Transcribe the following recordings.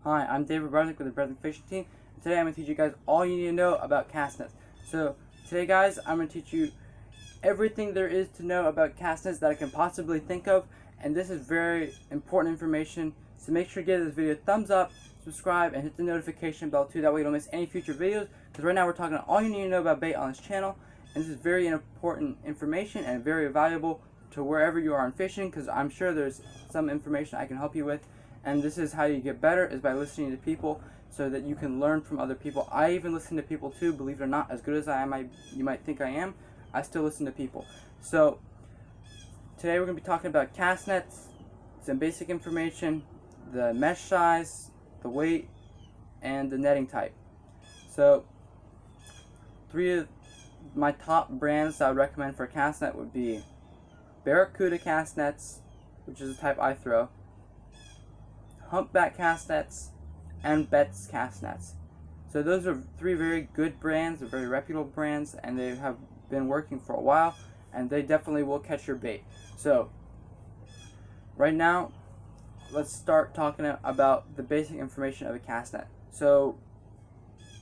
Hi, I'm David Brunswick with the Brunswick Fishing Team. Today I'm going to teach you guys all you need to know about cast nets. So today guys, I'm going to teach you everything there is to know about cast nets that I can possibly think of. And this is very important information. So make sure to give this video a thumbs up, subscribe, and hit the notification bell too. That way you don't miss any future videos. Because right now we're talking about all you need to know about bait on this channel. And this is very important information and very valuable to wherever you are on fishing. Because I'm sure there's some information I can help you with. And this is how you get better, is by listening to people so that you can learn from other people. I even listen to people too, believe it or not. As good as you might think I am, I still listen to people. So today we're going to be talking about cast nets, some basic information, the mesh size, the weight, and the netting type. So three of my top brands that I would recommend for a cast net would be Barracuda cast nets, which is the type I throw, Humpback cast nets, and Betts cast nets. So those are three very good brands, they're very reputable brands, and they have been working for a while, and they definitely will catch your bait. So right now, let's start talking about the basic information of a cast net. So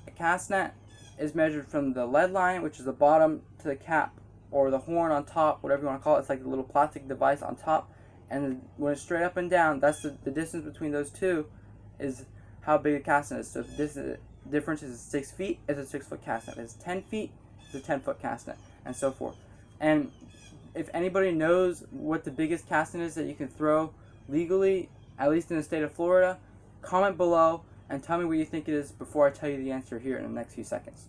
a cast net is measured from the lead line, which is the bottom, to the cap or the horn on top, whatever you want to call it. It's like a little plastic device on top. And when it's straight up and down, that's the distance between those two is how big a cast net is. So if the difference is 6 feet, it's a 6 foot cast net. If it's 10 feet, it's a 10 foot cast net, and so forth. And if anybody knows what the biggest cast net is that you can throw legally, at least in the state of Florida, comment below and tell me what you think it is before I tell you the answer here in the next few seconds.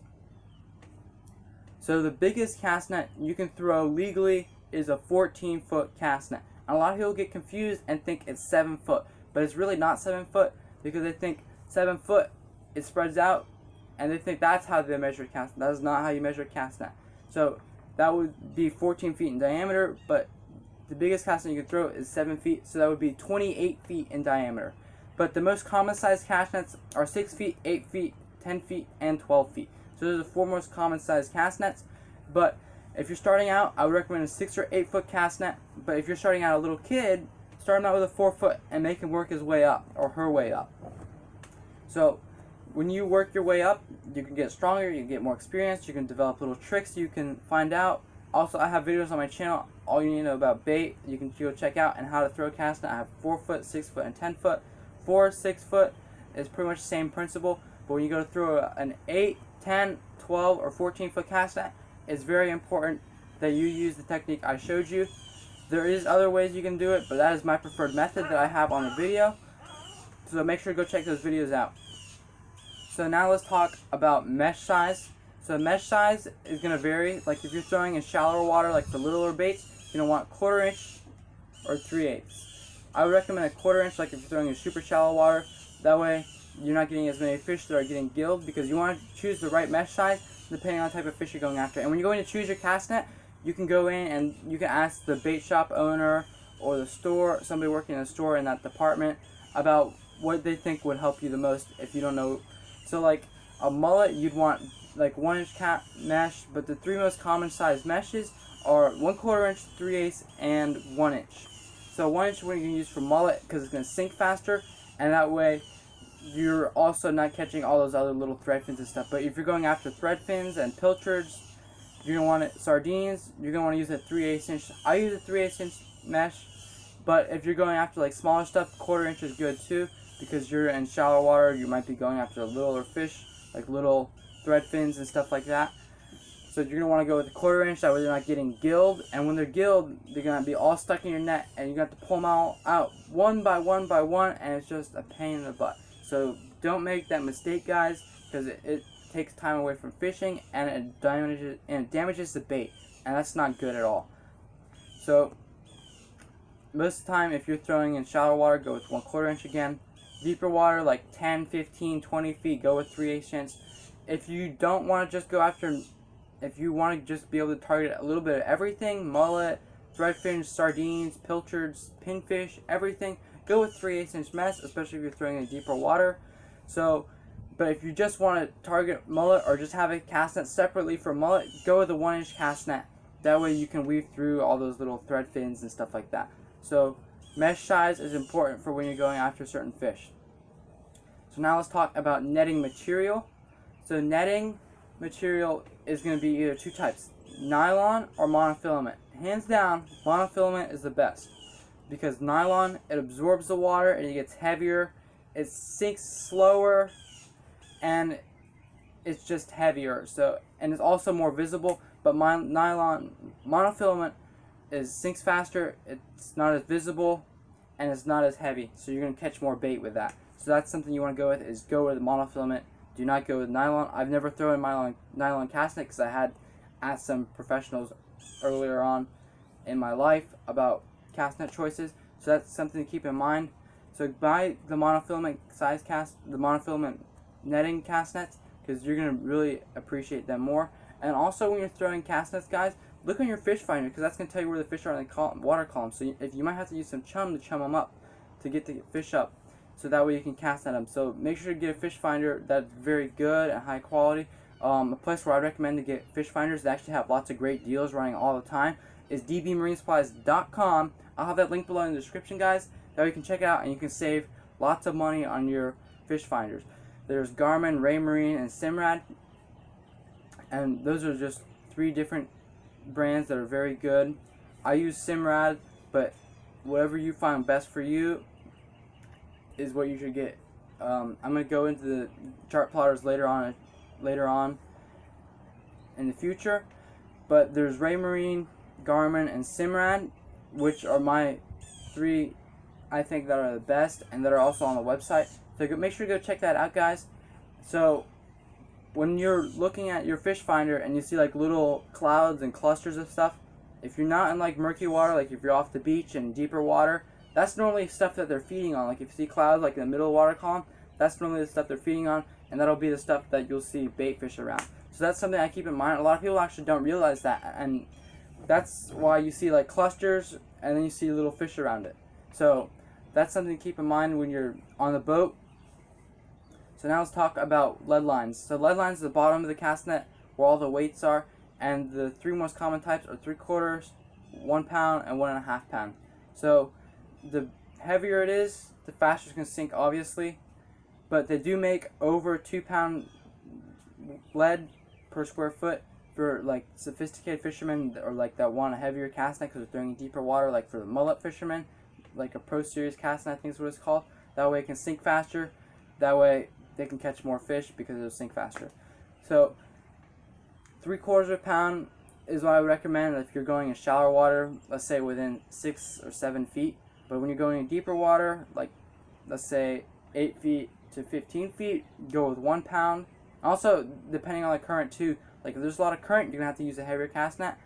So the biggest cast net you can throw legally is a 14 foot cast net. A lot of people get confused and think it's 7 foot, but it's really not 7 foot because they think 7 foot it spreads out, and they think that's how they measure a cast net. That is not how you measure a cast net. So that would be 14 feet in diameter, but the biggest cast net you can throw is 7 feet, so that would be 28 feet in diameter. But the most common size cast nets are 6 feet, 8 feet, 10 feet, and 12 feet. So those are the four most common size cast nets. But if you're starting out, I would recommend a 6 or 8 foot cast net. But if you're starting out a little kid, start him out with a 4 foot and make him work his way up, or her way up. So when you work your way up, you can get stronger, you can get more experience, you can develop little tricks you can find out. Also, I have videos on my channel, all you need to know about bait, you can go check out, and how to throw a cast net. I have 4 foot, 6 foot, and 10 foot. 4, 6 foot is pretty much the same principle, but when you go to throw an 8, 10, 12, or 14 foot cast net, it's very important that you use the technique I showed you. There is other ways you can do it, but that is my preferred method that I have on the video. So make sure to go check those videos out. So now let's talk about mesh size. So mesh size is going to vary. Like if you're throwing in shallower water, like for littler baits, you're going to want 1/4 inch or 3/8. I would recommend a 1/4 inch, like if you're throwing in super shallow water. That way you're not getting as many fish that are getting gilled, because you want to choose the right mesh size depending on the type of fish you're going after. And when you're going to choose your cast net, you can go in and you can ask the bait shop owner or the store, somebody working in the store in that department, about what they think would help you the most if you don't know. So like a mullet, you'd want like 1 inch mesh, but the three most common size meshes are 1/4 inch, 3/8, and 1 inch. So 1 inch is what you can use for mullet because it's going to sink faster, and that way you're also not catching all those other little thread fins and stuff. But if you're going after thread fins and pilchards, you're going to want sardines, you're going to want to use a 3/8 inch. I use a 3/8 inch mesh, but if you're going after like smaller stuff, 1/4 inch is good too, because you're in shallow water, you might be going after littler fish, like little thread fins and stuff like that. So you're going to want to go with a 1/4 inch, that way they're not getting gilled, and when they're gilled, they're going to be all stuck in your net, and you're going to have to pull them all out one by one by one, and it's just a pain in the butt. So don't make that mistake, guys, because it takes time away from fishing, and it damages the bait, and that's not good at all. So most of the time, if you're throwing in shallow water, go with 1/4 inch again. Deeper water, like 10, 15, 20 feet, go with 3/8 inch. If you don't want to just go after, if you want to just be able to target a little bit of everything, mullet, threadfin, sardines, pilchards, pinfish, everything, go with 3/8 inch mesh, especially if you're throwing in deeper water. So, but if you just want to target mullet or just have a cast net separately for mullet, go with a 1 inch cast net. That way you can weave through all those little thread fins and stuff like that. So mesh size is important for when you're going after certain fish. So now let's talk about netting material. So netting material is going to be either two types, nylon or monofilament. Hands down, monofilament is the best because nylon, it absorbs the water and it gets heavier, it sinks slower, and it's just heavier. So, and it's also more visible, but monofilament sinks faster, it's not as visible, and it's not as heavy. So you're going to catch more bait with that. So that's something you want to go with, is go with monofilament. Do not go with nylon. I've never thrown nylon cast net because I had asked some professionals earlier on in my life about cast net choices. So that's something to keep in mind. So buy the monofilament the monofilament netting cast nets, because you're going to really appreciate them more. And also when you're throwing cast nets, guys, look on your fish finder, because that's going to tell you where the fish are in the water column. So if you might have to use some chum to chum them up to get the fish up, so that way you can cast at them. So make sure to get a fish finder that's very good and high quality. A place where I recommend to get fish finders that actually have lots of great deals running all the time is dbmarinesupplies.com. I'll have that link below in the description, guys. That way you can check it out and you can save lots of money on your fish finders. There's Garmin, Raymarine, and Simrad, and those are just 3 different brands that are very good. I use Simrad, but whatever you find best for you is what you should get. I'm going to go into the chart plotters later on in the future, but there's Raymarine, Garmin, and Simrad, which are my 3 I think that are the best and that are also on the website. So make sure to go check that out, guys. So when you're looking at your fish finder and you see like little clouds and clusters of stuff, if you're not in like murky water, like if you're off the beach and deeper water, that's normally stuff that they're feeding on. Like if you see clouds like in the middle of the water column, that's normally the stuff they're feeding on, and that'll be the stuff that you'll see bait fish around. So that's something I keep in mind. A lot of people actually don't realize that, and that's why you see like clusters and then you see little fish around it. So that's something to keep in mind when you're on the boat. So now let's talk about lead lines. So lead lines is the bottom of the cast net where all the weights are, and the 3 most common types are 3/4, 1 pound, and 1.5 pound. So the heavier it is, the faster it's going to sink, obviously, but they do make over 2 pound lead per square foot for like sophisticated fishermen, or like that want a heavier cast net because they're throwing deeper water, like for the mullet fishermen, like a Pro Series cast net, I think is what it's called. That way it can sink faster. That way they can catch more fish because it'll sink faster. So 3/4 pound is what I would recommend if you're going in shallower water, let's say within 6 or 7 feet. But when you're going in deeper water, like let's say 8 feet to 15 feet, go with 1 pound. Also, depending on the current too, like if there's a lot of current, you're gonna have to use a heavier cast net.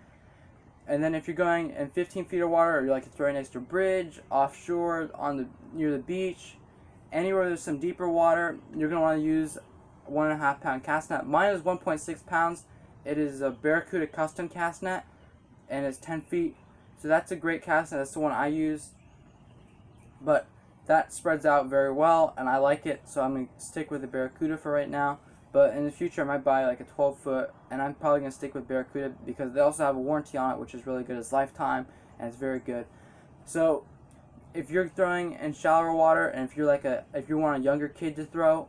And then if you're going in 15 feet of water, or you're like throwing next to a bridge, offshore, near the beach, anywhere there's some deeper water, you're gonna want to use 1.5 pound cast net. Mine is 1.6 pounds. It is a Barracuda custom cast net, and it's 10 feet. So that's a great cast net. That's the one I use. But that spreads out very well, and I like it. So I'm gonna stick with the Barracuda for right now. But in the future, I might buy like a 12-foot, and I'm probably gonna stick with Barracuda because they also have a warranty on it, which is really good. It's lifetime, and it's very good. So if you're throwing in shallower water, and if you want a younger kid to throw,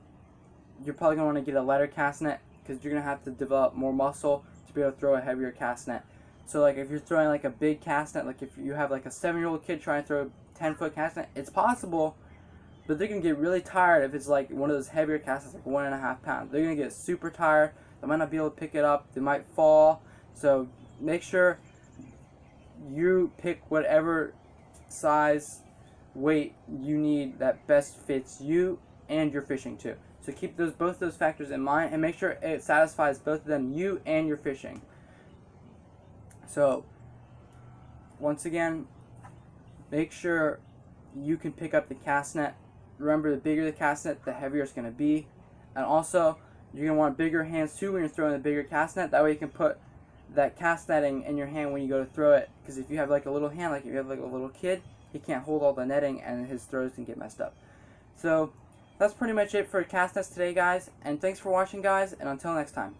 you're probably gonna want to get a lighter cast net because you're gonna have to develop more muscle to be able to throw a heavier cast net. So like if you're throwing like a big cast net, like if you have like a 7-year-old kid trying to throw a 10-foot cast net, it's possible, but they're gonna get really tired if it's like one of those heavier casts, like 1.5 pounds. They're gonna get super tired. They might not be able to pick it up. They might fall. So make sure you pick whatever size, weight you need that best fits you and your fishing too. So keep both those factors in mind, and make sure it satisfies both of them, you and your fishing. So once again, make sure you can pick up the cast net. Remember, the bigger the cast net, the heavier it's going to be. And also, you're going to want bigger hands too when you're throwing the bigger cast net. That way you can put that cast netting in your hand when you go to throw it. Because if you have like a little hand, like if you have like a little kid, he can't hold all the netting and his throws can get messed up. So that's pretty much it for cast nets today, guys. And thanks for watching, guys. And until next time.